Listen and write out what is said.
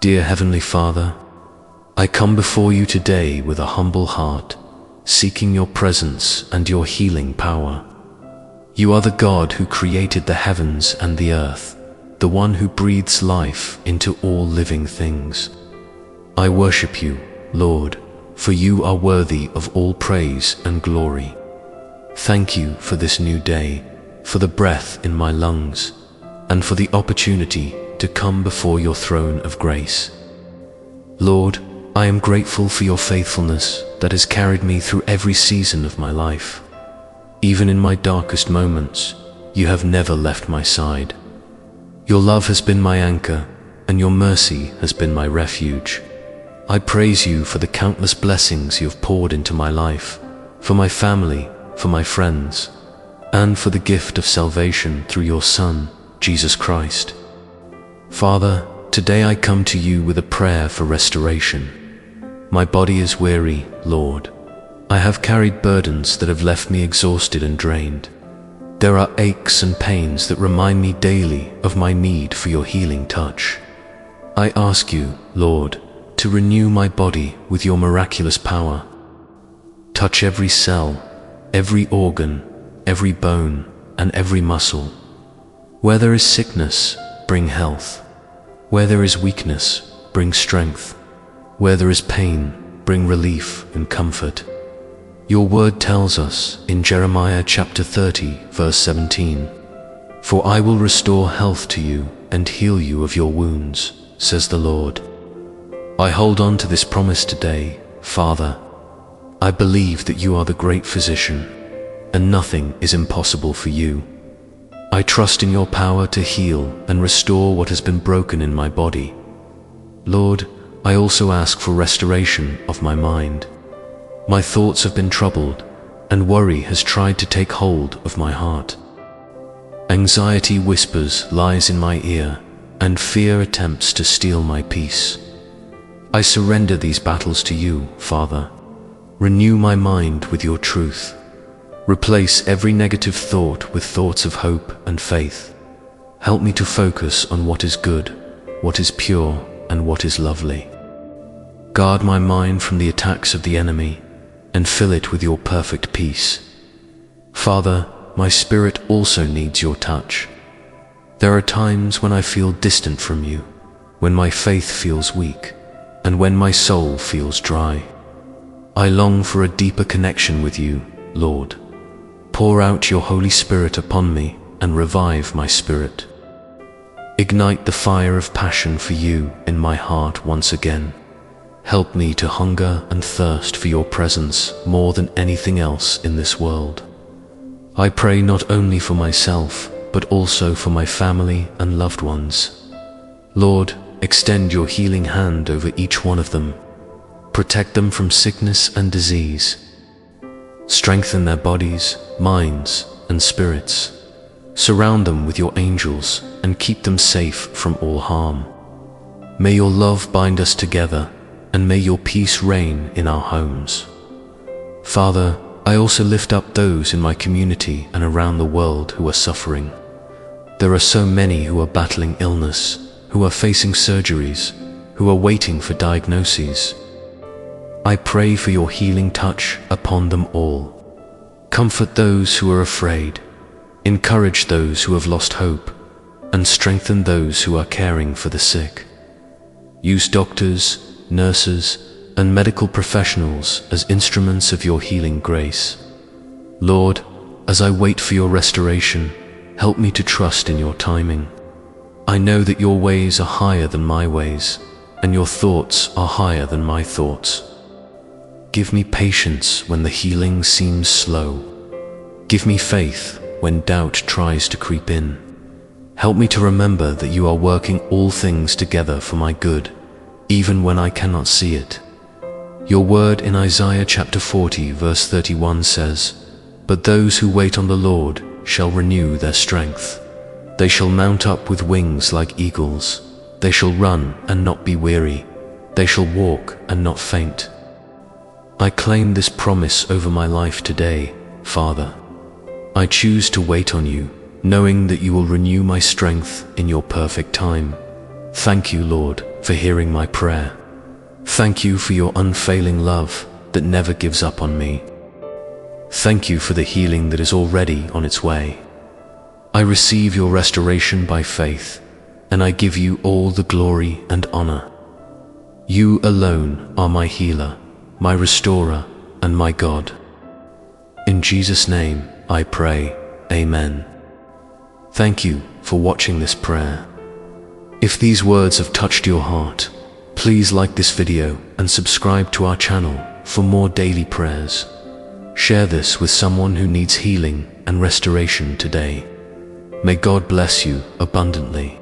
Dear Heavenly Father, I come before you today with a humble heart, seeking your presence and your healing power. You are the God who created the heavens and the earth, the one who breathes life into all living things. I worship you, Lord, for you are worthy of all praise and glory. Thank you for this new day, for the breath in my lungs, and for the opportunity to come before your throne of grace. Lord, I am grateful for your faithfulness that has carried me through every season of my life. Even in my darkest moments, you have never left my side. Your love has been my anchor, and your mercy has been my refuge. I praise you for the countless blessings you have poured into my life, for my family, for my friends, and for the gift of salvation through your Son, Jesus Christ. Father, today I come to you with a prayer for restoration. My body is weary, Lord. I have carried burdens that have left me exhausted and drained. There are aches and pains that remind me daily of my need for your healing touch. I ask you, Lord, to renew my body with your miraculous power. Touch every cell, every organ, every bone, and every muscle. Where there is sickness, bring health. Where there is weakness, bring strength. Where there is pain, bring relief and comfort. Your word tells us in Jeremiah chapter 30, verse 17, "For I will restore health to you and heal you of your wounds, says the Lord." I hold on to this promise today, Father. I believe that you are the great physician, and nothing is impossible for you. I trust in your power to heal and restore what has been broken in my body. Lord, I also ask for restoration of my mind. My thoughts have been troubled, and worry has tried to take hold of my heart. Anxiety whispers lies in my ear, and fear attempts to steal my peace. I surrender these battles to you, Father. Renew my mind with your truth. Replace every negative thought with thoughts of hope and faith. Help me to focus on what is good, what is pure, and what is lovely. Guard my mind from the attacks of the enemy, and fill it with your perfect peace. Father, my spirit also needs your touch. There are times when I feel distant from you, when my faith feels weak, and when my soul feels dry. I long for a deeper connection with you, Lord. Pour out your Holy Spirit upon me and revive my spirit. Ignite the fire of passion for you in my heart once again. Help me to hunger and thirst for your presence more than anything else in this world. I pray not only for myself, but also for my family and loved ones. Lord, extend your healing hand over each one of them. Protect them from sickness and disease. Strengthen their bodies, minds, and spirits. Surround them with your angels and keep them safe from all harm. May your love bind us together, and may your peace reign in our homes. Father, I also lift up those in my community and around the world who are suffering. There are so many who are battling illness, who are facing surgeries, who are waiting for diagnoses. I pray for your healing touch upon them all. Comfort those who are afraid, encourage those who have lost hope, and strengthen those who are caring for the sick. Use doctors, nurses, and medical professionals as instruments of your healing grace. Lord, as I wait for your restoration, help me to trust in your timing. I know that your ways are higher than my ways, and your thoughts are higher than my thoughts. Give me patience when the healing seems slow. Give me faith when doubt tries to creep in. Help me to remember that you are working all things together for my good, even when I cannot see it. Your word in Isaiah chapter 40, verse 31 says, "But those who wait on the Lord shall renew their strength. They shall mount up with wings like eagles. They shall run and not be weary. They shall walk and not faint." I claim this promise over my life today, Father. I choose to wait on you, knowing that you will renew my strength in your perfect time. Thank you, Lord, for hearing my prayer. Thank you for your unfailing love that never gives up on me. Thank you for the healing that is already on its way. I receive your restoration by faith, and I give you all the glory and honor. You alone are my healer, my restorer, and my God. In Jesus' name I pray, Amen. Thank you for watching this prayer. If these words have touched your heart, please like this video and subscribe to our channel for more daily prayers. Share this with someone who needs healing and restoration today. May God bless you abundantly.